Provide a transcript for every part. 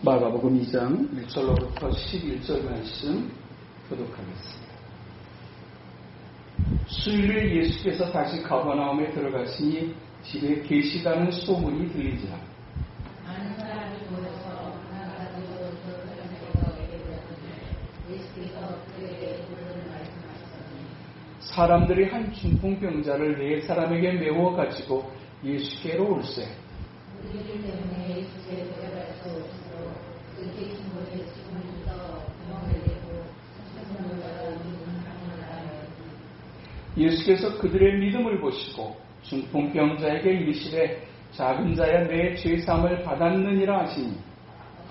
마가복음 2장 1절로부터 11절 말씀 교독하겠습니다. 수요일에 예수께서 다시 가버나움에 들어가시니 집에 계시다는 소문이 들리지라. 많은 사람이 모여서 가나다도 사람에게 이르렀더니 예수께서 그에게 이르는 말씀하셨더니 사람들이 한 중풍병자를 4사람에게 메워 가지고 예수께로 올세. 우리들 때문에 예수께 데려갈 수 없으므로 그 계신 곳에 지금부터 구멍을 내고 천사들과 이문 강을 하여 예수께서 그들의 믿음을 보시고 중풍병자에게 이르시되 작은 자야 내 죄사함을 받았느니라 하시니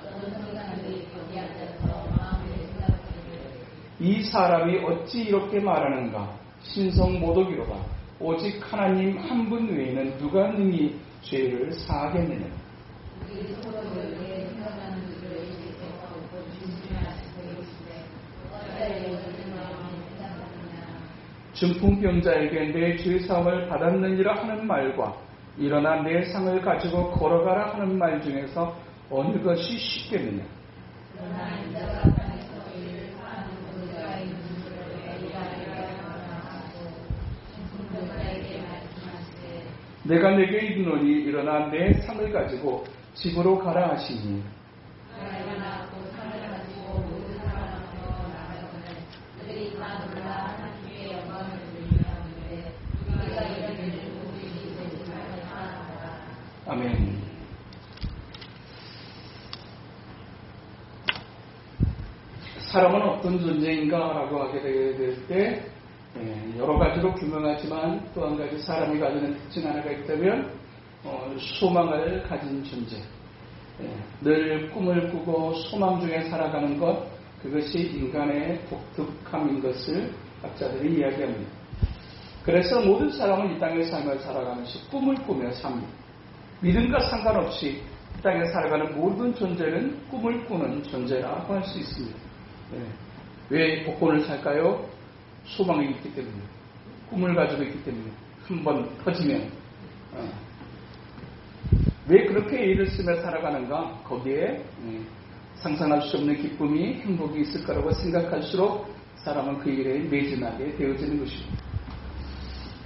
어떤 사람들이 거기 앉아서 마음에 생각하기를 이 사람이 어찌 이렇게 말하는가. 신성 모독이로다. 오직 하나님 한 분 외에는 누가 능히 죄를 사하겠느냐. 우리 서로에게 생각하는 그들을 예수께서 곧 중심하시고 계시되 어찌하여 우리 마음에 생각하느냐. 중풍병자에게 내 죄사함을 받았느니라 하는 말과 일어나 내 상을 가지고 걸어가라 하는 말 중에서 어느 것이 쉽겠느냐. 그러나 인자가 땅에서 일을 하는 그가 있는 곳에 일하리라 하고 중풍병자에게 말씀하시되 내가 내게 이르노니 일어나 내 상을 가지고 집으로 가라 하시니 그가 일어나 곧 상을 가지고 모든 사람 앞으로 나가거늘 그들이 다 놀라 하나님의 영광을 돌리며 우리가 이런 일을 우리 이제 정말 하나하라. 아멘. 사람은 어떤 존재인가 라고 하게 될 때 여러 가지로 규명하지만 또 한 가지 사람이 가지는 특징 하나가 있다면 소망을 가진 존재. 늘 꿈을 꾸고 소망 중에 살아가는 것, 그것이 인간의 독특함인 것을 학자들이 이야기합니다. 그래서 모든 사람은 이 땅의 삶을 살아가면서 꿈을 꾸며 삽니다. 믿음과 상관없이 이 땅에 살아가는 모든 존재는 꿈을 꾸는 존재라고 할 수 있습니다. 왜 복권을 살까요? 소망이 있기 때문에, 꿈을 가지고 있기 때문에, 한번 터지면 왜 그렇게 애를 쓰며 살아가는가? 거기에 상상할 수 없는 기쁨이, 행복이 있을 거라고 생각할수록 사람은 그 일에 매진하게 되어지는 것입니다.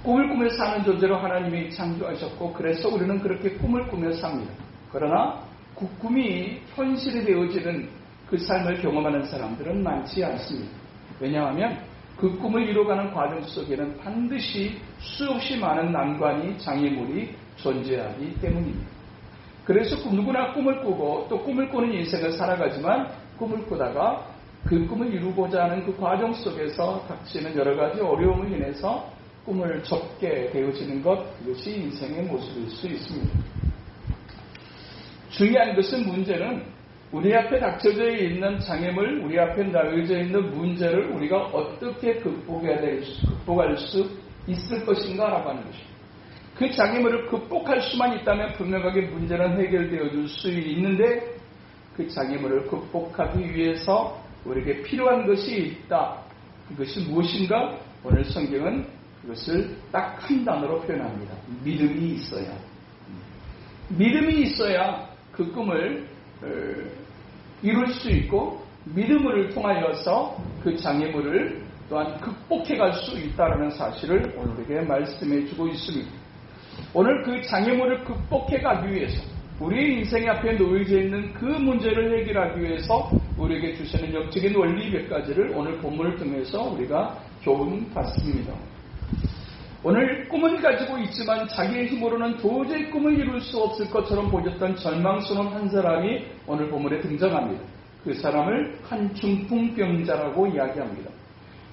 꿈을 꾸며 사는 존재로 하나님이 창조하셨고, 그래서 우리는 그렇게 꿈을 꾸며 삽니다. 그러나 그 꿈이 현실이 되어지는 그 삶을 경험하는 사람들은 많지 않습니다. 왜냐하면 그 꿈을 이루어가는 과정 속에는 반드시 수없이 많은 난관이, 장애물이 존재하기 때문입니다. 그래서 누구나 꿈을 꾸고 또 꿈을 꾸는 인생을 살아가지만 꿈을 꾸다가 그 꿈을 이루고자 하는 그 과정 속에서 닥치는 여러 가지 어려움을 인해서 꿈을 접게 되어지는 것, 그것이 인생의 모습일 수 있습니다. 중요한 것은 문제는 우리 앞에 닥쳐져 있는 장애물, 우리 앞에 놔여져 있는 문제를 우리가 어떻게 극복할 수 있을 것인가 라고 하는 것입니다. 그 장애물을 극복할 수만 있다면 분명하게 문제는 해결되어 줄 수 있는데 그 장애물을 극복하기 위해서 우리에게 필요한 것이 있다. 그것이 무엇인가? 오늘 성경은 그것을 딱 한 단어로 표현합니다. 믿음이 있어야. 믿음이 있어야 그 꿈을 이룰 수 있고 믿음을 통하여서 그 장애물을 또한 극복해 갈 수 있다는 사실을 오늘에게 말씀해 주고 있습니다. 오늘 그 장애물을 극복해 가기 위해서 우리의 인생 앞에 놓여져 있는 그 문제를 해결하기 위해서 우리에게 주시는 영적인 원리 몇 가지를 오늘 본문을 통해서 우리가 교훈 받습니다. 오늘 꿈은 가지고 있지만 자기의 힘으로는 도저히 꿈을 이룰 수 없을 것처럼 보였던 절망스러운 한 사람이 오늘 본문에 등장합니다. 그 사람을 한 중풍병자라고 이야기합니다.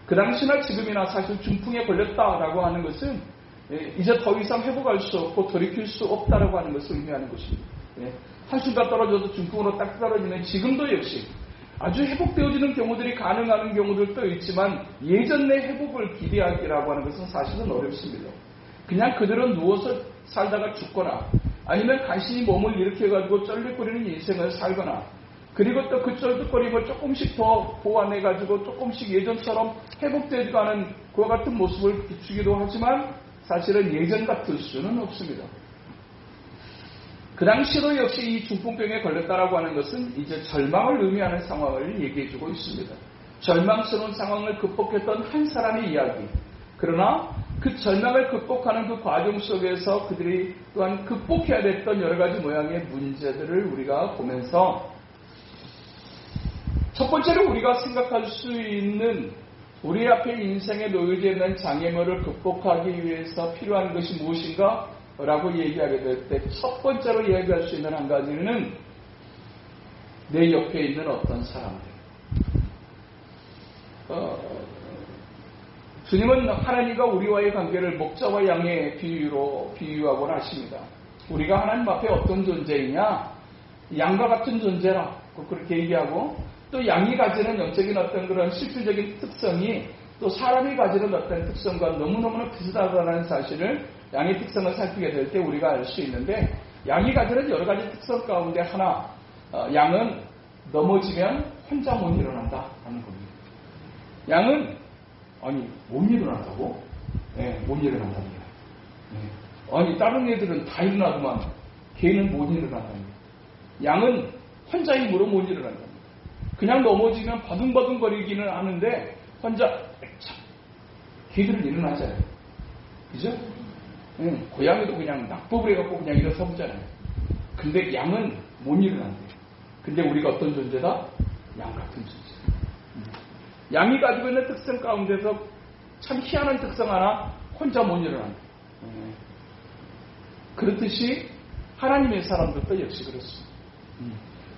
그 당시나 지금이나 사실 중풍에 걸렸다라고 하는 것은 이제 더 이상 회복할 수 없고 돌이킬 수 없다라고 하는 것을 의미하는 것입니다. 한순간 떨어져도 중풍으로 딱 떨어지는 지금도 역시 아주 회복되어지는 경우들이 가능한 경우들도 있지만 예전의 회복을 기대하기라고 하는 것은 사실은 어렵습니다. 그냥 그들은 누워서 살다가 죽거나 아니면 간신히 몸을 일으켜가지고 쩔릭거리는 인생을 살거나 그리고 또 그 쩔뚝거림을 조금씩 더 보완해가지고 조금씩 예전처럼 회복되어가는 그와 같은 모습을 비추기도 하지만 사실은 예전 같을 수는 없습니다. 그 당시도 역시 이 중풍병에 걸렸다라고 하는 것은 이제 절망을 의미하는 상황을 얘기해주고 있습니다. 절망스러운 상황을 극복했던 한 사람의 이야기. 그러나 그 절망을 극복하는 그 과정 속에서 그들이 또한 극복해야 됐던 여러 가지 모양의 문제들을 우리가 보면서 첫 번째로 우리가 생각할 수 있는 우리 앞에 인생에 놓여져 있는 장애물을 극복하기 위해서 필요한 것이 무엇인가? 라고 얘기하게 될 때 첫 번째로 이야기할 수 있는 한 가지는 내 옆에 있는 어떤 사람들. 주님은 하나님과 우리와의 관계를 목자와 양의 비유로 비유하곤 하십니다. 우리가 하나님 앞에 어떤 존재이냐? 양과 같은 존재라. 그렇게 얘기하고 또 양이 가지는 영적인 어떤 그런 실질적인 특성이 또 사람이 가지는 어떤 특성과 너무너무 비슷하다는 사실을 양의 특성을 살피게 될 때 우리가 알 수 있는데 양이 가지는 여러 가지 특성 가운데 하나 양은 넘어지면 혼자 못 일어난다 하는 겁니다. 양은 아니 못 일어난다고? 네, 못 일어난답니다. 네. 아니 다른 애들은 다 일어나더만 걔는 못 일어난답니다. 양은 혼자 힘으로 못 일어난답니다. 그냥 넘어지면 버둥버둥거리기는 하는데 혼자 걔들은 일어나잖아요. 그죠? 고양이도 그냥 낙법을 해갖고 그냥 일어서 보잖아요. 근데 양은 못 일어난대요. 근데 우리가 어떤 존재다? 양 같은 존재. 양이 가지고 있는 특성 가운데서 참 희한한 특성 하나 혼자 못 일어난다. 그렇듯이 하나님의 사람들도 역시 그렇습니다.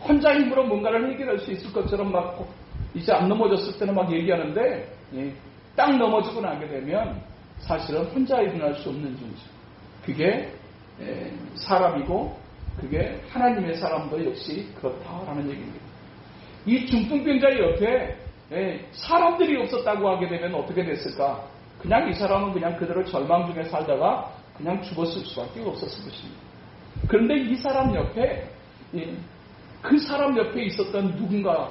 혼자 힘으로 뭔가를 해결할 수 있을 것처럼 막 이제 안 넘어졌을 때는 막 얘기하는데 딱 넘어지고 나게 되면 사실은 혼자 일어날 수 없는 존재. 그게 사람이고 그게 하나님의 사람도 역시 그렇다라는 얘기입니다. 이 중풍병자 옆에 사람들이 없었다고 하게 되면 어떻게 됐을까? 그냥 이 사람은 그냥 그대로 절망 중에 살다가 그냥 죽었을 수밖에 없었을 것입니다. 그런데 이 사람 옆에 그 사람 옆에 있었던 누군가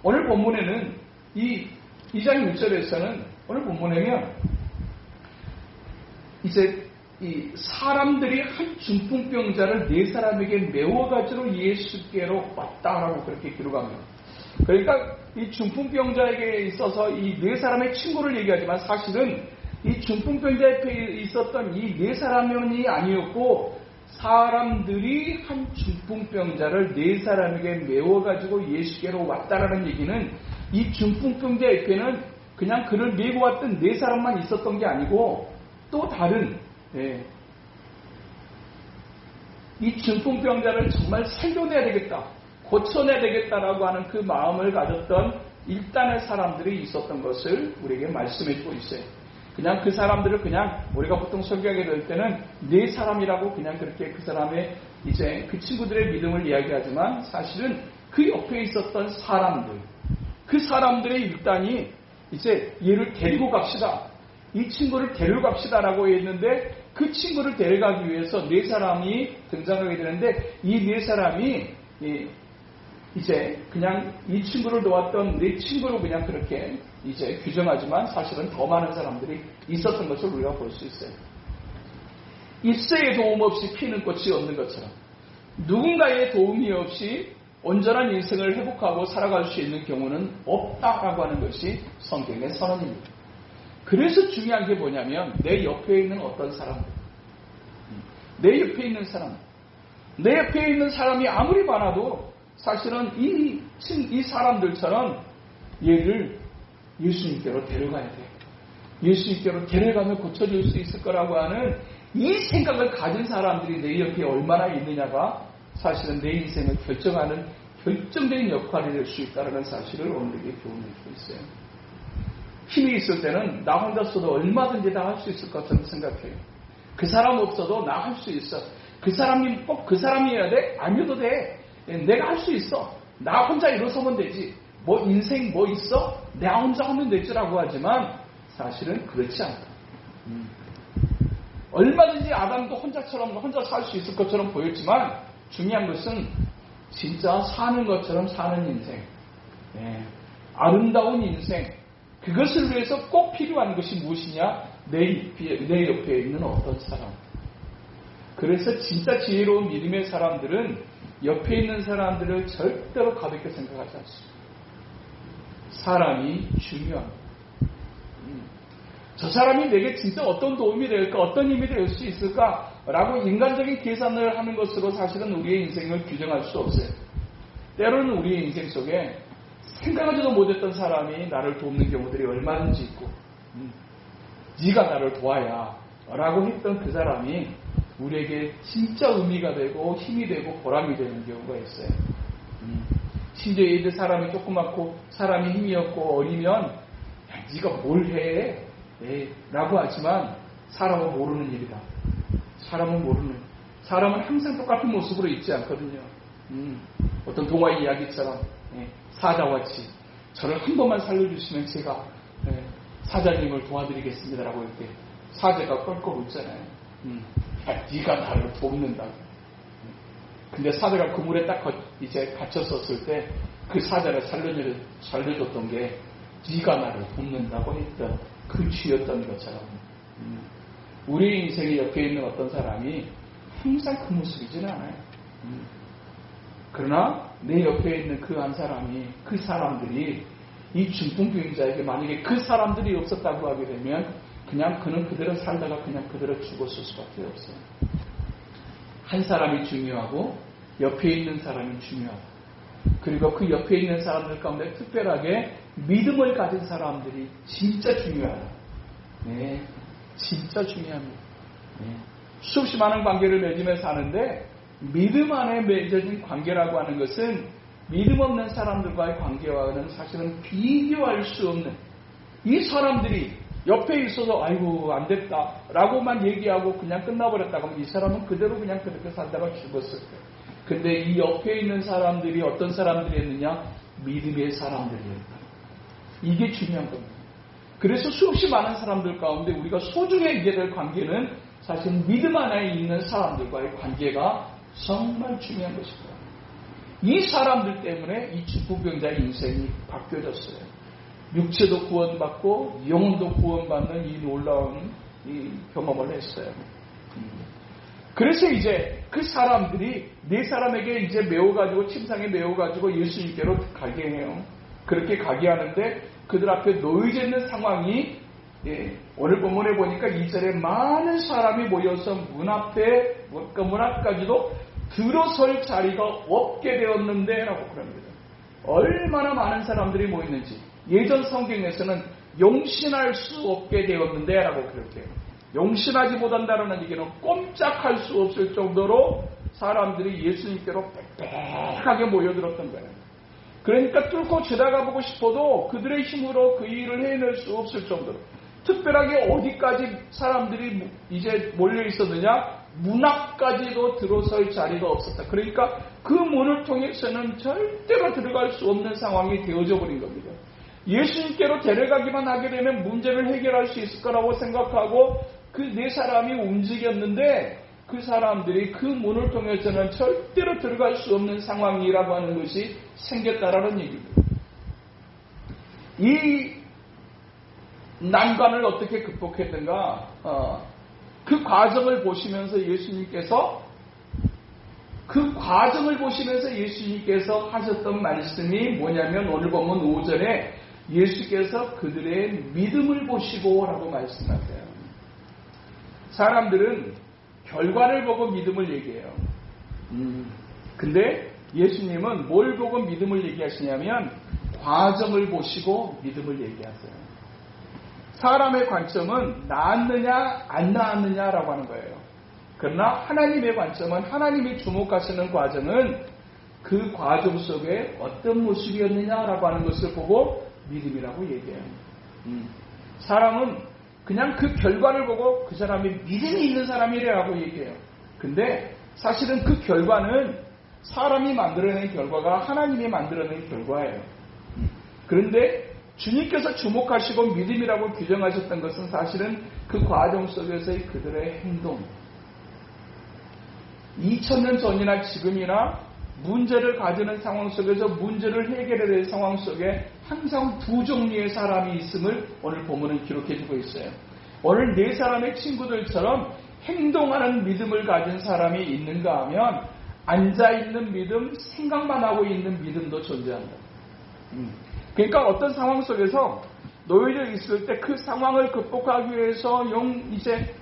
오늘 본문에는 이 2장 6절에서는 오늘 본문에는 이제 이 사람들이 한 중풍병자를 네 사람에게 메워가지고 예수께로 왔다라고 그렇게 기록합니다. 그러니까 이 중풍병자에게 있어서 이 네 사람의 친구를 얘기하지만 사실은 이 중풍병자 옆에 있었던 이 네 사람이 아니었고 사람들이 한 중풍병자를 네 사람에게 메워가지고 예수께로 왔다라는 얘기는 이 중풍병자 옆에는 그냥 그를 메고 왔던 네 사람만 있었던 게 아니고 또 다른 이 중풍병자를 정말 살려내야 되겠다, 고쳐내야 되겠다라고 하는 그 마음을 가졌던 일단의 사람들이 있었던 것을 우리에게 말씀해주고 있어요. 그냥 그 사람들을 그냥 우리가 보통 설교하게 될 때는 네 사람이라고 그냥 그렇게 그 사람의 이제 그 친구들의 믿음을 이야기하지만 사실은 그 옆에 있었던 사람들, 그 사람들의 일단이 이제 얘를 데리고 갑시다. 이 친구를 데려갑시다라고 했는데 그 친구를 데려가기 위해서 네 사람이 등장하게 되는데 이 네 사람이 이제 그냥 이 친구를 도왔던 네 친구로 그냥 그렇게 이제 규정하지만 사실은 더 많은 사람들이 있었던 것을 우리가 볼 수 있어요. 일세의 도움 없이 피는 꽃이 없는 것처럼 누군가의 도움이 없이 온전한 인생을 회복하고 살아갈 수 있는 경우는 없다라고 하는 것이 성경의 선언입니다. 그래서 중요한 게 뭐냐면 내 옆에 있는 어떤 사람, 내 옆에 있는 사람, 내 옆에 있는 사람이 아무리 많아도 사실은 이 사람들처럼 얘를 예수님께로 데려가야 돼. 예수님께로 데려가면 고쳐질 수 있을 거라고 하는 이 생각을 가진 사람들이 내 옆에 얼마나 있느냐가 사실은 내 인생을 결정하는 결정적인 역할이 될 수 있다는 사실을 오늘에게 교훈해주고 있어요. 힘이 있을 때는 나 혼자서도 얼마든지 다 할 수 있을 것처럼 생각해요. 그 사람 없어도 나 할 수 있어. 그 사람이 꼭 그 사람이어야 돼? 아니어도 돼. 내가 할 수 있어. 나 혼자 일어서면 되지. 뭐 인생 뭐 있어? 나 혼자 하면 되지라고 하지만 사실은 그렇지 않다. 얼마든지 아담도 혼자 살 수 있을 것처럼 보였지만 중요한 것은 진짜 사는 것처럼 사는 인생, 아름다운 인생, 그것을 위해서 꼭 필요한 것이 무엇이냐? 내 옆에 있는 어떤 사람. 그래서 진짜 지혜로운 믿음의 사람들은 옆에 있는 사람들을 절대로 가볍게 생각하지 않습니다. 사람이 중요합니다. 저 사람이 내게 진짜 어떤 도움이 될까, 어떤 힘이 될 수 있을까 라고 인간적인 계산을 하는 것으로 사실은 우리의 인생을 규정할 수 없어요. 때로는 우리의 인생 속에 생각하지도 못했던 사람이 나를 돕는 경우들이 얼마든지 있고, 네가 나를 도와야 라고 했던 그 사람이 우리에게 진짜 의미가 되고 힘이 되고 보람이 되는 경우가 있어요. 심지어 예를 사람이 조그맣고 사람이 힘이 없고 어리면 야, 네가 뭘 해? 네, 라고 하지만 사람은 모르는 일이다. 사람은 항상 똑같은 모습으로 있지 않거든요. 어떤 동화 이야기처럼 사자같이 저를 한 번만 살려주시면 제가 사자님을 도와드리겠습니다 라고 이렇게 사자가 껄껄 웃잖아요. 야, 네가 나를 돕는다고. 근데 사자가 그물에 딱 이제 갇혔었을 때 그 사자를 살려줬던 게 네가 나를 돕는다고 했던 그 쥐였던 것처럼 우리 인생의 옆에 있는 어떤 사람이 항상 그 모습이지는 않아요. 그러나 내 옆에 있는 그 한 사람이, 그 사람들이 이 중풍병자에게 만약에 그 사람들이 없었다고 하게 되면 그냥 그는 그대로 살다가 그냥 그대로 죽었을 수밖에 없어요. 한 사람이 중요하고 옆에 있는 사람이 중요하고, 그리고 그 옆에 있는 사람들 가운데 특별하게 믿음을 가진 사람들이 진짜 중요해요. 네, 진짜 중요합니다. 네. 수없이 많은 관계를 맺으며 사는데 믿음 안에 맺어진 관계라고 하는 것은 믿음 없는 사람들과의 관계와는 사실은 비교할 수 없는, 이 사람들이 옆에 있어서 아이고 안 됐다 라고만 얘기하고 그냥 끝나버렸다고 하면 이 사람은 그대로 그냥 그렇게 살다가 죽었을 거예요. 근데 이 옆에 있는 사람들이 어떤 사람들이었느냐? 믿음의 사람들이었다. 이게 중요한 겁니다. 그래서 수없이 많은 사람들 가운데 우리가 소중히 이게 될 관계는 사실 믿음 안에 있는 사람들과의 관계가 정말 중요한 것입니다. 이 사람들 때문에 이 중풍병자의 인생이 바뀌어졌어요. 육체도 구원받고 영혼도 구원받는 이 놀라운 이 경험을 했어요. 그래서 이제 그 사람들이 네 사람에게 이제 메워가지고 침상에 메워가지고 예수님께로 가게 해요. 그렇게 가게 하는데 그들 앞에 놓여져 있는 상황이 오늘 본문에 보니까 2절에 많은 사람이 모여서 문 앞까지도 들어설 자리가 없게 되었는데 라고 그럽니다. 얼마나 많은 사람들이 모였는지. 예전 성경에서는 용신할 수 없게 되었는데 라고 그렇게 해요. 용신하지 못한다는 얘기는 꼼짝할 수 없을 정도로 사람들이 예수님께로 빽빽하게 모여들었던 거예요. 그러니까 뚫고 지나가 보고 싶어도 그들의 힘으로 그 일을 해낼 수 없을 정도로, 특별하게 어디까지 사람들이 이제 몰려 있었느냐? 문 앞까지도 들어설 자리가 없었다. 그러니까 그 문을 통해서는 절대로 들어갈 수 없는 상황이 되어져 버린 겁니다. 예수님께로 데려가기만 하게 되면 문제를 해결할 수 있을 거라고 생각하고 그 네 사람이 움직였는데 그 사람들이 그 문을 통해서는 절대로 들어갈 수 없는 상황이라고 하는 것이 생겼다라는 얘기입니다. 이 난관을 어떻게 극복했는가? 그 과정을 보시면서 예수님께서 하셨던 말씀이 뭐냐면 오늘 보면 5절에 예수께서 그들의 믿음을 보시고 라고 말씀하세요. 사람들은 결과를 보고 믿음을 얘기해요. 근데 예수님은 뭘 보고 믿음을 얘기하시냐면 과정을 보시고 믿음을 얘기하세요. 사람의 관점은 나았느냐 안 나았느냐라고 하는 거예요. 그러나 하나님의 관점은, 하나님이 주목하시는 과정은 그 과정 속에 어떤 모습이었느냐라고 하는 것을 보고 믿음이라고 얘기해요. 사람은 그냥 그 결과를 보고 그 사람이 믿음이 있는 사람이라고 얘기해요. 근데 사실은 그 결과는 사람이 만들어낸 결과가 하나님이 만들어낸 결과예요. 그런데 주님께서 주목하시고 믿음이라고 규정하셨던 것은 사실은 그 과정 속에서의 그들의 행동. 2000년 전이나 지금이나 문제를 가지는 상황 속에서 문제를 해결해야 될 상황 속에 항상 두 종류의 사람이 있음을 오늘 본문은 기록해주고 있어요. 오늘 네 사람의 친구들처럼 행동하는 믿음을 가진 사람이 있는가 하면 앉아있는 믿음, 생각만 하고 있는 믿음도 존재한다. 그러니까 어떤 상황 속에서 놓여져 있을 때 그 상황을 극복하기 위해서 이제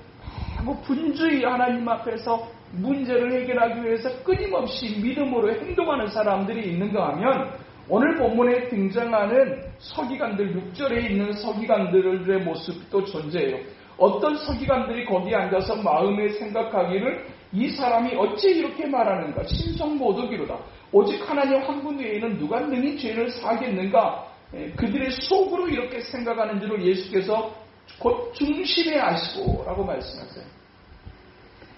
분주히 하나님 앞에서 문제를 해결하기 위해서 끊임없이 믿음으로 행동하는 사람들이 있는가 하면 오늘 본문에 등장하는 서기관들, 6절에 있는 서기관들의 모습도 존재해요. 어떤 서기관들이 거기에 앉아서 마음에 생각하기를 이 사람이 어찌 이렇게 말하는가? 신성모독이로다. 오직 하나님 한 분 외에는 누가 능히 죄를 사하겠는가? 그들의 속으로 이렇게 생각하는 줄을 예수께서 곧 중심에 아시고 라고 말씀하세요.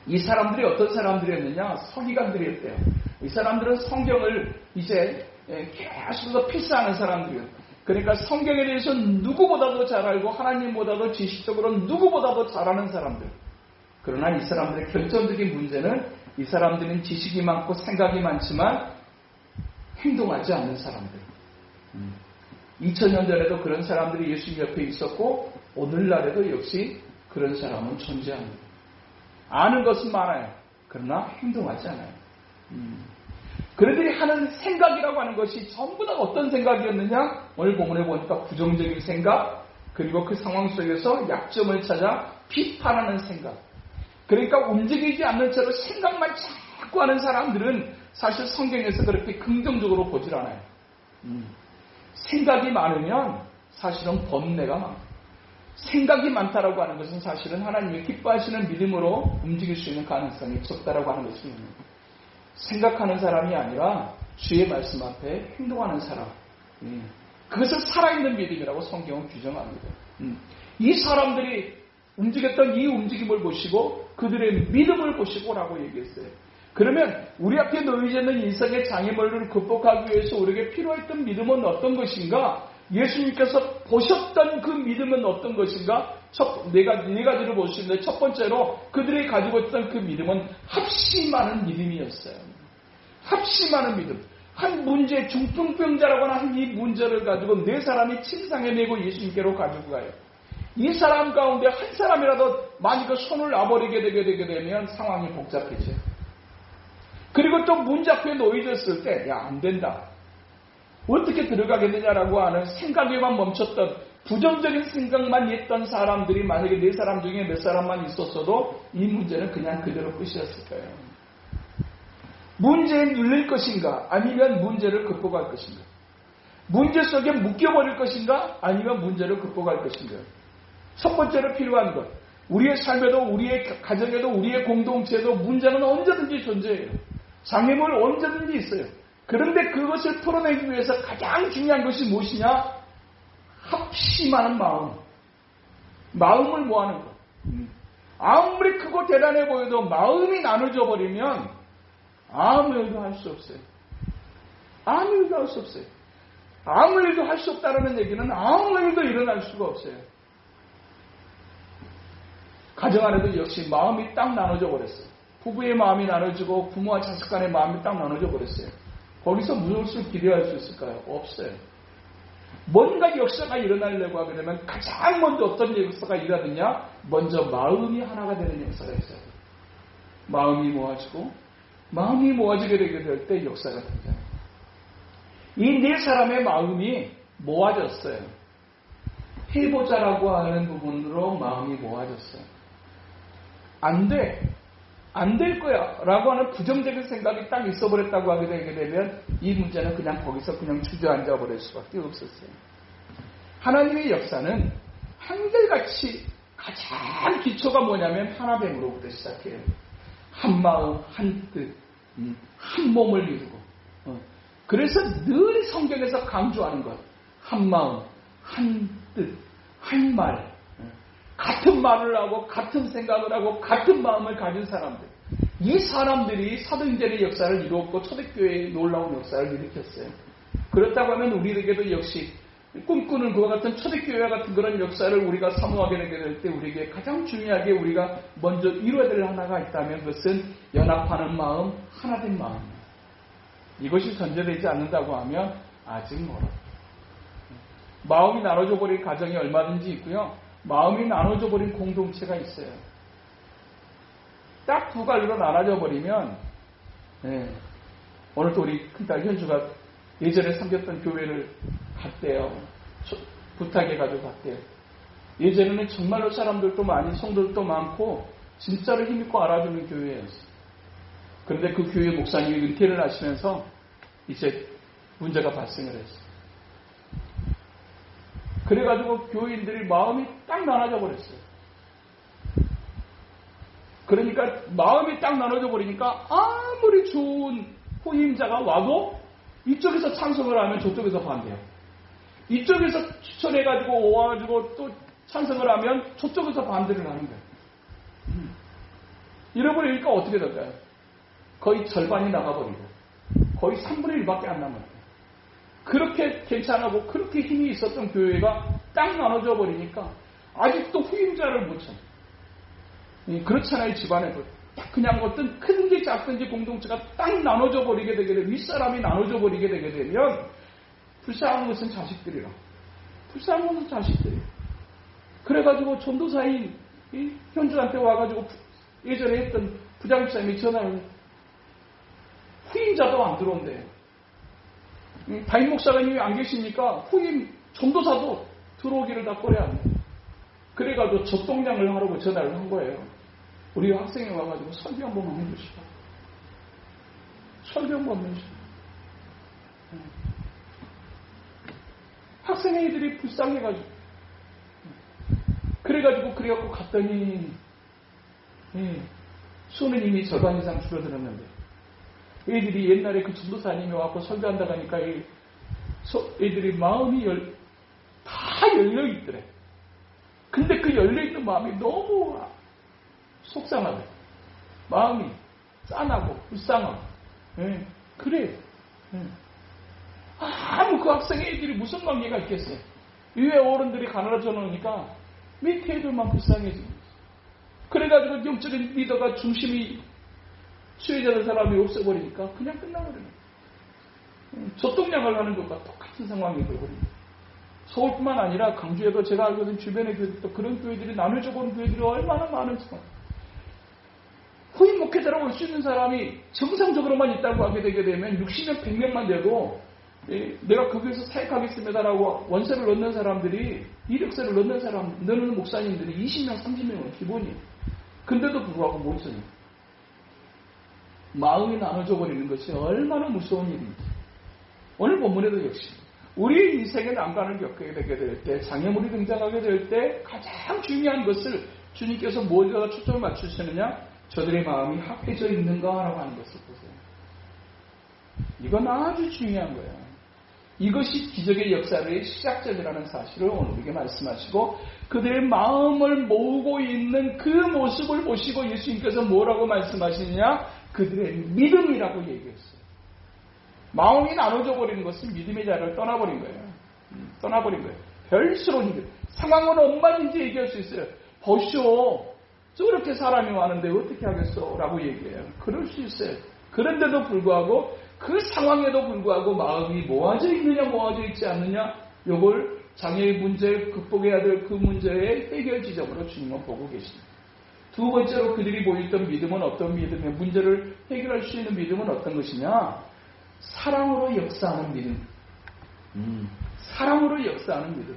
이 사람들이 어떤 사람들이었느냐? 서기관들이었대요. 이 사람들은 성경을 이제 계속해서 필사하는 사람들이에요. 그러니까 성경에 대해서 누구보다도 잘 알고 하나님보다도 지식적으로 누구보다도 잘하는 사람들. 그러나 이 사람들의 결정적인 문제는 이 사람들은 지식이 많고 생각이 많지만 행동하지 않는 사람들. 2000년 전에도 그런 사람들이 예수님 옆에 있었고 오늘날에도 역시 그런 사람은 존재합니다. 아는 것은 많아요. 그러나 행동하지 않아요. 그들이 하는 생각이라고 하는 것이 전부 다 어떤 생각이었느냐? 오늘 본문에 보니까 부정적인 생각, 그리고 그 상황 속에서 약점을 찾아 비판하는 생각. 그러니까 움직이지 않는 채로 생각만 자꾸 하는 사람들은 사실 성경에서 그렇게 긍정적으로 보질 않아요. 생각이 많으면 사실은 번뇌가 많아요. 생각이 많다라고 하는 것은 사실은 하나님이 기뻐하시는 믿음으로 움직일 수 있는 가능성이 적다라고 하는 것입니다. 생각하는 사람이 아니라 주의 말씀 앞에 행동하는 사람. 그것을 살아있는 믿음이라고 성경은 규정합니다. 이 사람들이 움직였던 이 움직임을 보시고 그들의 믿음을 보시고라고 얘기했어요. 그러면 우리 앞에 놓여져 있는 인생의 장애물을 극복하기 위해서 우리에게 필요했던 믿음은 어떤 것인가? 예수님께서 보셨던 그 믿음은 어떤 것인가? 네 가지를 볼 수 있는데 첫 번째로 그들이 가지고 있던 그 믿음은 합심하는 믿음이었어요. 합심하는 믿음. 한 문제, 중풍병자라고 하는 이 문제를 가지고 네 사람이 침상에 메고 예수님께로 가지고 가요. 이 사람 가운데 한 사람이라도 만약 손을 놔버리게 되게 되면 상황이 복잡해져요. 그리고 또 문제 앞에 놓여졌을 때, 안 된다. 어떻게 들어가겠느냐라고 하는 생각에만 멈췄던 부정적인 생각만 했던 사람들이 만약에 네 사람 중에 몇 사람만 있었어도 이 문제는 그냥 그대로 끝이었을 거예요. 문제에 눌릴 것인가? 아니면 문제를 극복할 것인가? 문제 속에 묶여버릴 것인가? 아니면 문제를 극복할 것인가? 첫 번째로 필요한 것. 우리의 삶에도 우리의 가정에도 우리의 공동체에도 문제는 언제든지 존재해요. 장애물 언제든지 있어요. 그런데 그것을 풀어내기 위해서 가장 중요한 것이 무엇이냐? 합심하는 마음. 마음을 모아는 것. 아무리 크고 대단해 보여도 마음이 나눠져 버리면 아무 일도 할 수 없어요. 아무 일도 할 수 없어요. 아무 일도 할 수 없다는 얘기는 아무 일도 일어날 수가 없어요. 가정 안에도 역시 마음이 딱 나눠져 버렸어요. 부부의 마음이 나눠지고 부모와 자식 간의 마음이 딱 나눠져 버렸어요. 거기서 무엇을 기대할 수 있을까요? 없어요. 뭔가 역사가 일어나려고 하게 되면 가장 먼저 어떤 역사가 일어나느냐? 먼저 마음이 하나가 되는 역사가 있어요. 마음이 모아지게 되게 될 때 역사가 등장해요. 이 네 사람의 마음이 모아졌어요. 해보자라고 하는 부분으로 마음이 모아졌어요. 안 될 거야 라고 하는 부정적인 생각이 딱 있어버렸다고 하게 되게 되면 이 문제는 그냥 거기서 그냥 주저앉아 버릴 수밖에 없었어요. 하나님의 역사는 한결같이 가장 기초가 뭐냐면 하나됨으로부터 시작해요. 한 마음, 한 뜻, 한 몸을 이루고. 그래서 늘 성경에서 강조하는 것. 한 마음, 한 뜻, 한 말. 같은 말을 하고 같은 생각을 하고 같은 마음을 가진 사람들. 이 사람들이 사도행전의 역사를 이루었고 초대교회의 놀라운 역사를 일으켰어요. 그렇다고 하면 우리에게도 역시 꿈꾸는 그와 같은 초대교회와 같은 그런 역사를 우리가 사모하게 되게 될 때 우리에게 가장 중요하게 우리가 먼저 이루어야 될 하나가 있다면 그것은 연합하는 마음, 하나된 마음. 이것이 전제되지 않는다고 하면 아직 멀어요. 마음이 나눠져 버린 가정이 얼마든지 있고요. 마음이 나눠져 버린 공동체가 있어요. 딱 두 갈로 나눠져 버리면, 오늘도 우리 큰딸 현주가 예전에 섬겼던 교회를 갔대요. 부탁해가지고 갔대요. 예전에는 정말로 사람들도 많이, 성도들도 많고, 진짜로 힘있고 알아주는 교회였어요. 그런데 그 교회 목사님이 은퇴를 하시면서 이제 문제가 발생을 했어요. 그래가지고 교인들이 마음이 딱 나눠져 버렸어요. 그러니까 마음이 딱 나눠져 버리니까 아무리 좋은 후임자가 와도 이쪽에서 찬성을 하면 저쪽에서 반대해요. 이쪽에서 추천해가지고 와가지고 또 찬성을 하면 저쪽에서 반대를 하는 거예요. 이러버리니까 어떻게 될까요? 거의 절반이 나가버리고 거의 3분의 1밖에 안 남아요. 그렇게 괜찮고 그렇게 힘이 있었던 교회가 딱 나눠져 버리니까 아직도 후임자를 못 쳐. 그렇잖아요. 집안에도 딱 그냥 어떤 크든지 작든지 공동체가 딱 나눠져 버리게 되게 되면, 윗사람이 나눠져 버리게 되게 되면 불쌍한 것은 자식들이라. 불쌍한 것은 자식들이에요. 그래가지고 전도사인 현주한테 와가지고 예전에 했던 부장목사님이 전화를, 후임자도 안 들어온대요. 담임 목사님이 안 계시니까 후임 전도사도 들어오기를 다 꺼려합니다. 그래가지고 접동량을 하라고 전화를 한 거예요. 우리 학생이 와가지고 설교 한 번만 해주시고. 설교 한 번만 해주시고. 학생 애들이 불쌍해가지고. 그래갖고 갔더니, 수는 이미 절반 이상 줄어들었는데, 애들이 옛날에 그 전도사님이 와서 설교한다고 하니까 애들이 마음이 다 열려있더래. 근데 그 열려있는 마음이 너무 속상하대. 마음이 짠하고 불쌍하고. 그래요. 아무 그 학생 애들이 무슨 관계가 있겠어요. 위에 어른들이 가난해져 놓으니까 밑에 애들만 불쌍해지는 거죠. 그래가지고 영적인 리더가 중심이 수혜자된 사람이 없애버리니까 그냥 끝나버리는 거예요. 저동량을 하는 것과 똑같은 상황이 되어버립니다. 서울뿐만 아니라 강주에도 제가 알고 있는 주변의 교회들도 그런 교회들이 나눠져 보는 교회들이 얼마나 많은지. 후임 목회자라고 할 수 있는 사람이 정상적으로만 있다고 하게 되게 되면 60명, 100명만 돼도 내가 그 교회에서 사역하겠습니다라고 원세를 넣는 사람들이, 이력서를 넣는 목사님들이 20명, 30명은 기본이에요. 근데도 불구하고 못 써요. 마음이 나눠져 버리는 것이 얼마나 무서운 일인지. 오늘 본문에도 역시 우리 인생의 난관을 겪게 되게 될 때, 장애물이 등장하게 될 때 가장 중요한 것을 주님께서 무엇에다가 초점을 맞추시느냐? 저들의 마음이 합해져 있는가라고 하는 것을 보세요. 이건 아주 중요한 거예요. 이것이 기적의 역사의 시작점이라는 사실을 오늘 우리에게 말씀하시고, 그들의 마음을 모으고 있는 그 모습을 보시고 예수님께서 뭐라고 말씀하시느냐? 그들의 믿음이라고 얘기했어요. 마음이 나눠져 버리는 것은 믿음의 자리를 떠나버린 거예요. 떠나버린 거예요. 별수록 이겨. 상황은 얼마든지 얘기할 수 있어요. 보시오. 저렇게 사람이 많은데 어떻게 하겠어? 라고 얘기해요. 그럴 수 있어요. 그런데도 불구하고, 그 상황에도 불구하고 마음이 모아져 있느냐 모아져 있지 않느냐, 요걸 장애의 문제를 극복해야 될 그 문제의 해결 지점으로 주님은 보고 계십니다. 두 번째로 그들이 보였던 믿음은 어떤 믿음이냐, 문제를 해결할 수 있는 믿음은 어떤 것이냐? 사랑으로 역사하는 믿음. 사랑으로 역사하는 믿음.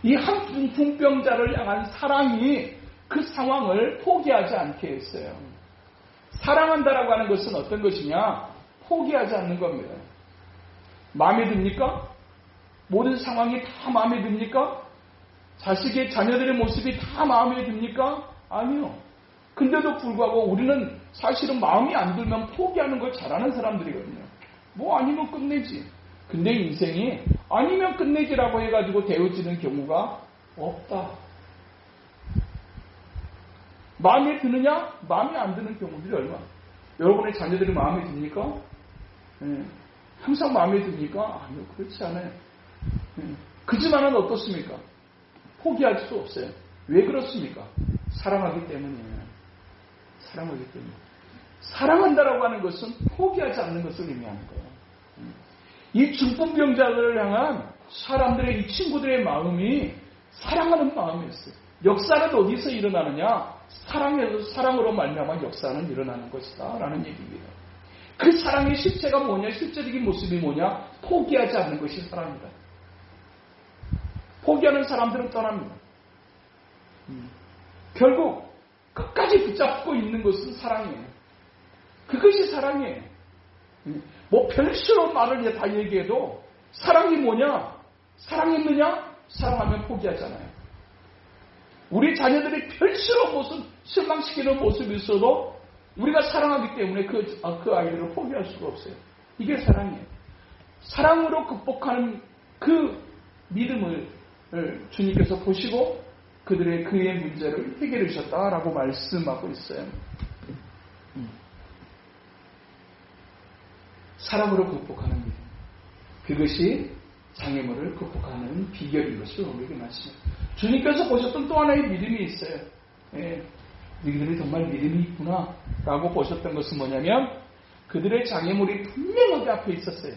이 한 중풍병자를 향한 사랑이 그 상황을 포기하지 않게 했어요. 사랑한다라고 하는 것은 어떤 것이냐? 포기하지 않는 겁니다. 마음에 듭니까? 모든 상황이 다 마음에 듭니까? 자식의 자녀들의 모습이 다 마음에 듭니까? 아니요. 근데도 불구하고 우리는 사실은 마음이 안 들면 포기하는 걸 잘하는 사람들이거든요. 뭐 아니면 끝내지. 근데 인생이 아니면 끝내지라고 해가지고 되어지는 경우가 없다. 마음에 드느냐? 마음에 안 드는 경우들이 얼마나. 여러분의 자녀들이 마음에 듭니까? 항상 마음에 듭니까? 아니요, 그렇지 않아요. 그지만은 어떻습니까? 포기할 수 없어요. 왜 그렇습니까? 사랑하기 때문이에요. 사랑하기 때문에. 사랑한다라고 하는 것은 포기하지 않는 것을 의미하는 거예요. 이 중풍병자들을 향한 사람들의, 이 친구들의 마음이 사랑하는 마음이었어요. 역사는 어디서 일어나느냐? 사랑으로 말미암아 역사는 일어나는 것이다 라는 얘기입니다. 그 사랑의 실체가 뭐냐, 실제적인 모습이 뭐냐, 포기하지 않는 것이 사랑이다. 포기하는 사람들은 떠납니다. 결국 끝까지 붙잡고 있는 것은 사랑이에요. 그것이 사랑이에요. 뭐 별수로 말을 다 얘기해도 사랑이 뭐냐? 사랑했느냐? 사랑하면 포기하잖아요. 우리 자녀들이 별수로 무슨 실망시키는 모습이 있어도 우리가 사랑하기 때문에 그 아이들을 포기할 수가 없어요. 이게 사랑이에요. 사랑으로 극복하는 그 믿음을 주님께서 보시고 그의 문제를 해결해 주셨다라고 말씀하고 있어요. 사랑으로 극복하는 믿음. 그것이 장애물을 극복하는 비결인 것을 우리에게 말씀합니다. 주님께서 보셨던 또 하나의 믿음이 있어요. 너희들이 정말 믿음이 있구나 라고 보셨던 것은 뭐냐면 그들의 장애물이 분명하게 앞에 있었어요.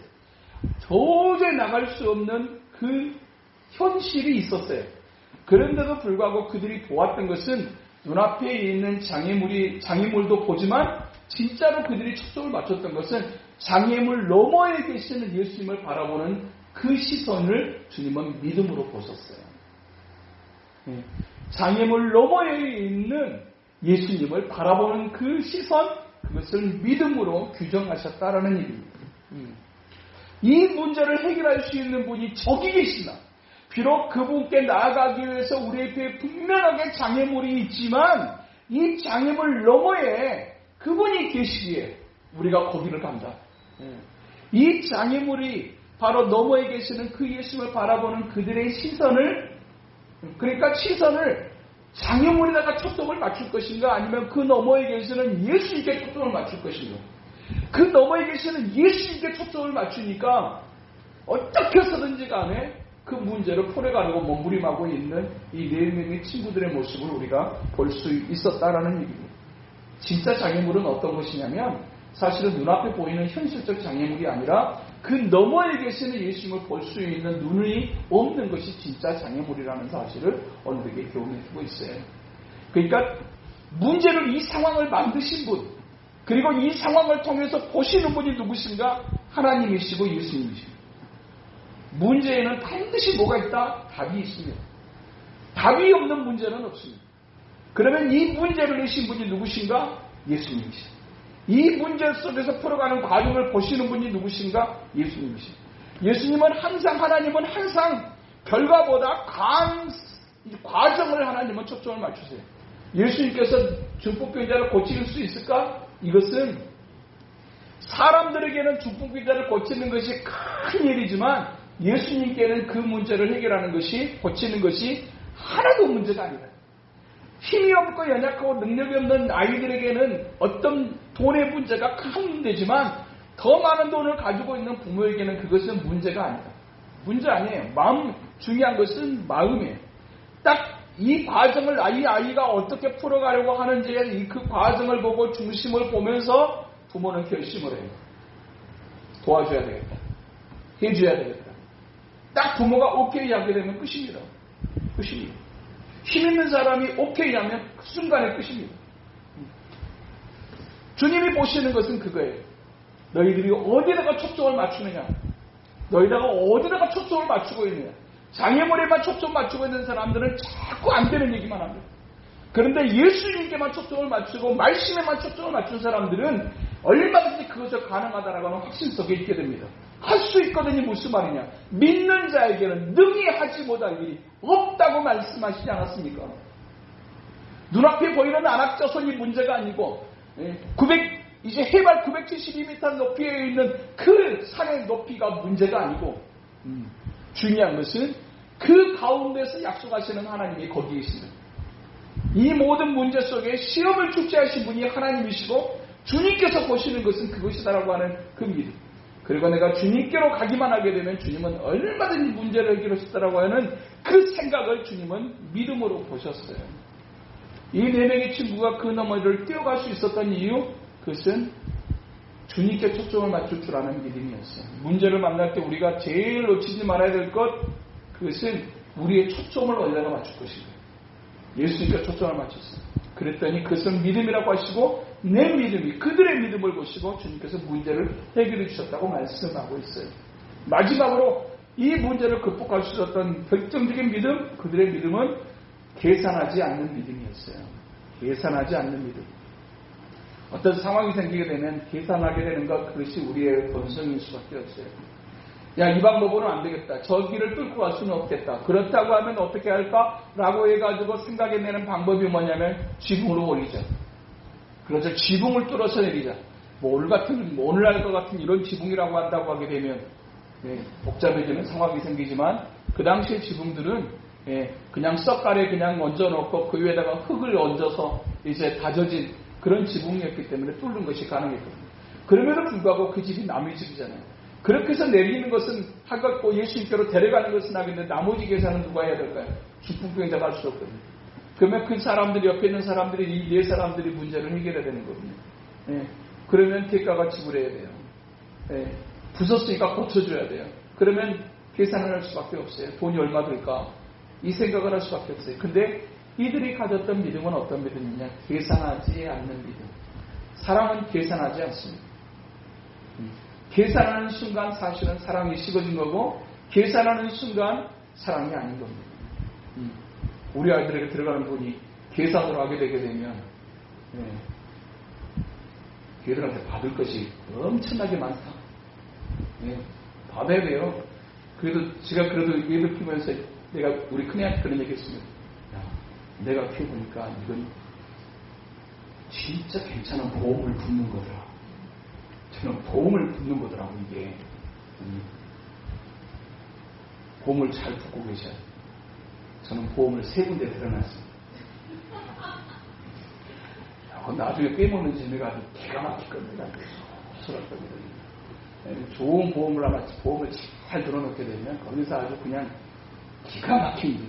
도저히 나갈 수 없는 그 현실이 있었어요. 그런데도 불구하고 그들이 보았던 것은 눈앞에 있는 장애물도 보지만 진짜로 그들이 초점을 맞췄던 것은 장애물 너머에 계시는 예수님을 바라보는 그 시선을 주님은 믿음으로 보셨어요. 장애물 너머에 있는 예수님을 바라보는 그 시선, 그것을 믿음으로 규정하셨다라는 얘기입니다. 이 문제를 해결할 수 있는 분이 저기 계시나. 비록 그분께 나아가기 위해서 우리 앞에 분명하게 장애물이 있지만 이 장애물 너머에 그분이 계시기에 우리가 거기를 간다. 이 장애물이 바로 너머에 계시는 그 예수님을 바라보는 그들의 시선을, 그러니까 시선을 장애물에다가 초점을 맞출 것인가 아니면 그 너머에 계시는 예수님께 초점을 맞출 것인가. 그 너머에 계시는 예수님께 초점을 맞추니까 어떻게 해서든지 간에 그 문제를 풀어가려고 몸부림하고 있는 이 4명의 친구들의 모습을 우리가 볼 수 있었다라는 얘기입니다. 진짜 장애물은 어떤 것이냐면 사실은 눈앞에 보이는 현실적 장애물이 아니라 그 너머에 계시는 예수님을 볼 수 있는 눈이 없는 것이 진짜 장애물이라는 사실을 오늘에게 교훈해주고 있어요. 그러니까 문제를, 이 상황을 만드신 분, 그리고 이 상황을 통해서 보시는 분이 누구신가? 하나님이시고 예수님이십니다. 문제에는 반드시 뭐가 있다? 답이 있습니다. 답이 없는 문제는 없습니다. 그러면 이 문제를 내신 분이 누구신가? 예수님이십니다. 이 문제 속에서 풀어가는 과정을 보시는 분이 누구신가? 예수님이십니다. 예수님은 항상, 하나님은 항상 결과보다 과정을 하나님은 초점을 맞추세요. 예수님께서 중풍병자를 고칠 수 있을까? 이것은 사람들에게는 중풍병자를 고치는 것이 큰 일이지만 예수님께는 그 문제를 해결하는 것이, 고치는 것이 하나도 문제가 아니다. 힘이 없고 연약하고 능력이 없는 아이들에게는 어떤 돈의 문제가 큰 문제지만 더 많은 돈을 가지고 있는 부모에게는 그것은 문제가 아니다. 문제 아니에요. 중요한 것은 마음이에요. 딱 이 과정을 이 아이가 어떻게 풀어가려고 하는지 그 과정을 보고 중심을 보면서 부모는 결심을 해요. 도와줘야 되겠다. 해줘야 되겠다. 딱 부모가 오케이 하게 되면 끝입니다. 끝입니다. 힘 있는 사람이 오케이 하면 그 순간에 끝입니다. 주님이 보시는 것은 그거예요. 너희들이 어디다가 초점을 맞추느냐. 너희다가 어디다가 초점을 맞추고 있느냐. 장애물에만 초점 맞추고 있는 사람들은 자꾸 안 되는 얘기만 합니다. 그런데 예수님께만 초점을 맞추고 말씀에만 초점을 맞춘 사람들은 얼마든지 그것을 가능하다라고 하는 확신 속에 있게 됩니다. 할 수 있거든요. 무슨 말이냐. 믿는 자에게는 능히 하지 못할 일이 없다고 말씀하시지 않았습니까? 눈앞에 보이는 안악자손이 문제가 아니고 이제 해발 972m 높이에 있는 그 산의 높이가 문제가 아니고 중요한 것은 그 가운데서 약속하시는 하나님이 거기에 있습니다. 이 모든 문제 속에 시험을 주체하신 분이 하나님이시고 주님께서 보시는 것은 그것이다라고 하는 그 믿음. 그리고 내가 주님께로 가기만 하게 되면 주님은 얼마든지 문제를 해결하시다라고 하는 그 생각을 주님은 믿음으로 보셨어요. 이 4명의 친구가 그 너머를 뛰어갈 수 있었던 이유, 그것은 주님께 초점을 맞출 줄 아는 믿음이었어요. 문제를 만날 때 우리가 제일 놓치지 말아야 될 것, 그것은 우리의 초점을 어디다가 맞출 것인가. 예수님께 초점을 맞췄어요. 그랬더니 그것을 믿음이라고 하시고 내 믿음이 그들의 믿음을 보시고 주님께서 문제를 해결해 주셨다고 말씀하고 있어요. 마지막으로 이 문제를 극복할 수 있었던 결정적인 믿음, 그들의 믿음은 계산하지 않는 믿음이었어요. 계산하지 않는 믿음. 어떤 상황이 생기게 되면 계산하게 되는 것, 그것이 우리의 본성일 수밖에 없어요. 야, 이 방법으로는 안 되겠다. 저 길을 뚫고 갈 수는 없겠다. 그렇다고 하면 어떻게 할까? 라고 해가지고 생각해내는 방법이 뭐냐면 지붕으로 올리자. 그래서 지붕을 뚫어서 내리자. 오늘날 것 같은 이런 지붕이라고 한다고 하게 되면 복잡해지는 상황이 생기지만 그 당시의 지붕들은 그냥 썩가래 그냥 얹어놓고 그 위에다가 흙을 얹어서 이제 다져진 그런 지붕이었기 때문에 뚫는 것이 가능했거든요. 그럼에도 불구하고 그 집이 남의 집이잖아요. 그렇게 해서 내리는 것은 하겠고 예수님께로 데려가는 것은 하겠는데 나머지 계산은 누가 해야 될까요? 중풍병자가 할 수 없거든요. 그러면 그 사람들이 옆에 있는 사람들이 이 네 사람들이 문제를 해결해야 되는 거거든요. 그러면 대가가 지불해야 돼요. 부쉈으니까 고쳐줘야 돼요. 그러면 계산을 할 수밖에 없어요. 돈이 얼마 들까? 이 생각을 할 수밖에 없어요. 근데 이들이 가졌던 믿음은 어떤 믿음이냐? 계산하지 않는 믿음. 사랑은 계산하지 않습니다. 계산하는 순간 사실은 사랑이 식어진 거고 계산하는 순간 사랑이 아닌 겁니다. 우리 아이들에게 들어가는 돈이 계산으로 하게 되게 되면 걔들한테 받을 것이 엄청나게 많다. 받아야 돼요. 제가 얘들 키우면서 내가 우리 큰애한테 그런 얘기 했습니다. 야, 내가 키워보니까 이건 진짜 괜찮은 보험을 붙는 거더라. 저는 보험을 붙는 거더라고, 이게. 보험을 잘 붙고 계셔요. 저는 보험을 3군데 들어놨습니다. 나중에 빼먹는 재미가 아주 기가 막힐 겁니다. 수술할 겁니다. 좋은 보험을 하나, 보험을 잘 들어놓게 되면 거기서 아주 그냥 기가 막힌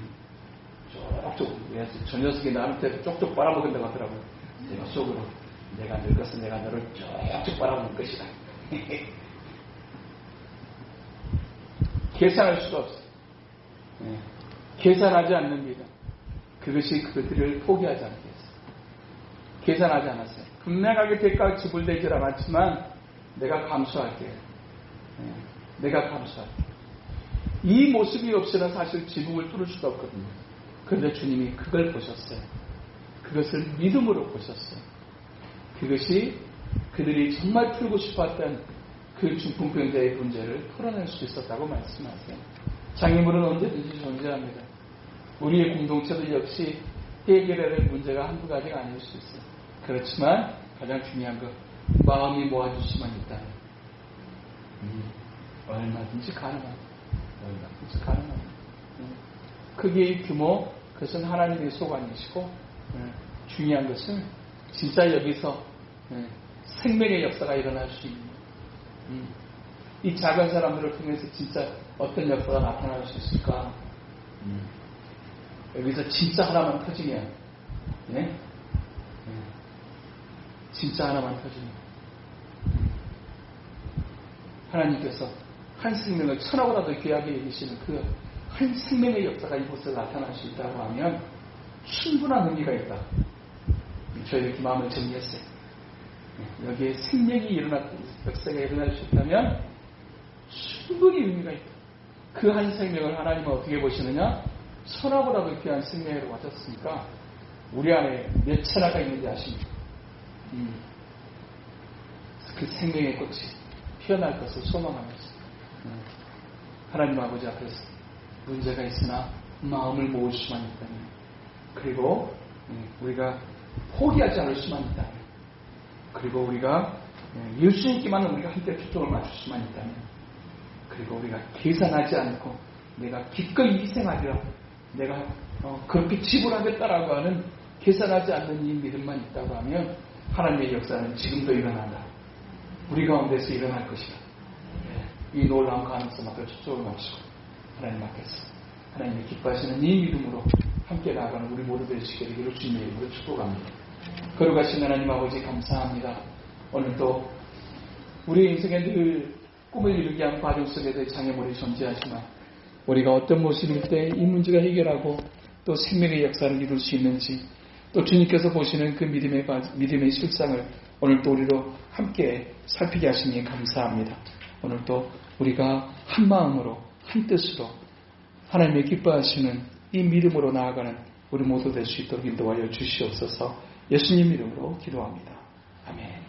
쪽쪽, 저 녀석이 나한테 쪽쪽 빨아먹는다고 하더라고요. 내가 속으로 내가 늙어서 내가 너를 쪽쪽 빨아먹을 것이다. 계산할 수가 없어요. 계산하지 않는 믿음. 그것이 그들을 포기하지 않게 했어요. 계산하지 않았어요. 분명하게 대가가 지불되질 않았지만 내가 감수할게요. 내가 감수할게요. 이 모습이 없이는 사실 지붕을 뚫을 수가 없거든요. 그런데 주님이 그걸 보셨어요. 그것을 믿음으로 보셨어요. 그것이 그들이 정말 풀고 싶었던 그 중풍병자의 문제를 풀어낼 수 있었다고 말씀하세요. 장애물은 언제든지 존재합니다. 우리의 공동체도 역시 해결해야 될 문제가 한두 가지가 아닐 수 있어요. 그렇지만 가장 중요한 것, 마음이 모아주시면 있다면 얼마든지 가능합니다. 얼마든지 가능합니다. 크기의 규모, 그것은 하나님의 소관이시고 중요한 것은 진짜 여기서 생명의 역사가 일어날 수 있는 이 작은 사람들을 통해서 진짜 어떤 역사가 나타날 수 있을까? 여기서 진짜 하나만 터지면 진짜 하나만 터지면 하나님께서 한 생명을 천하보다도 귀하게 여기시는 그 한 생명의 역사가 이곳에 나타날 수 있다고 하면 충분한 의미가 있다. 저희 이렇게 마음을 정리했어요. 여기에 생명이 일어났던 역사가 일어날 수 있다면 충분히 의미가 있다. 그 한 생명을 하나님은 어떻게 보시느냐? 천하보다도 귀한 생명으로 가졌으니까 우리 안에 몇 천하가 있는지 아십니까? 그 생명의 꽃이 피어날 것을 소망하면서 하나님 아버지 앞에서 문제가 있으나 마음을 모을 수만 있다면, 그리고 우리가 포기하지 않을 수만 있다면, 그리고 우리가 예수님께만 우리가 함께 초점을 맞출 수만 있다면, 그리고 우리가 계산하지 않고 내가 기꺼이 희생하리라, 내가 그렇게 지불하겠다라고 하는 계산하지 않는 이 믿음만 있다고 하면 하나님의 역사는 지금도 일어난다. 우리 가운데서 일어날 것이다. 이 놀라운 가능성 앞에 초점을 맞추고 하나님 앞에서 하나님이 기뻐하시는 이 믿음으로 함께 나아가는 우리 모두 되시게 되기를 주님의 이름으로 축복합니다. 거룩하신 하나님 아버지 감사합니다. 오늘도 우리 인생에 늘 꿈을 이루기 위한 과정 속에서 장애물이 존재하지만 우리가 어떤 모습일 때 이 문제가 해결하고 또 생명의 역사를 이룰 수 있는지 또 주님께서 보시는 그 믿음의 실상을 오늘 또 우리로 함께 살피게 하시니 감사합니다. 오늘 또 우리가 한 마음으로 한 뜻으로 하나님의 기뻐하시는 이 믿음으로 나아가는 우리 모두 될 수 있도록 인도하여 주시옵소서. 예수님 이름으로 기도합니다. 아멘.